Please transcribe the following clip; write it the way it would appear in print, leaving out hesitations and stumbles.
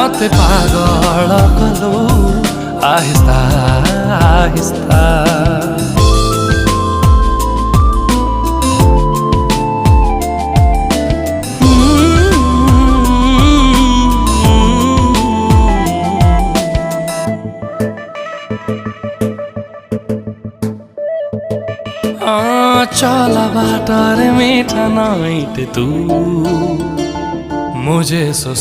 मते पागल कलु आहिस्ता आहिस्ता चला बाटर मीठा नाइट तू मुझे सो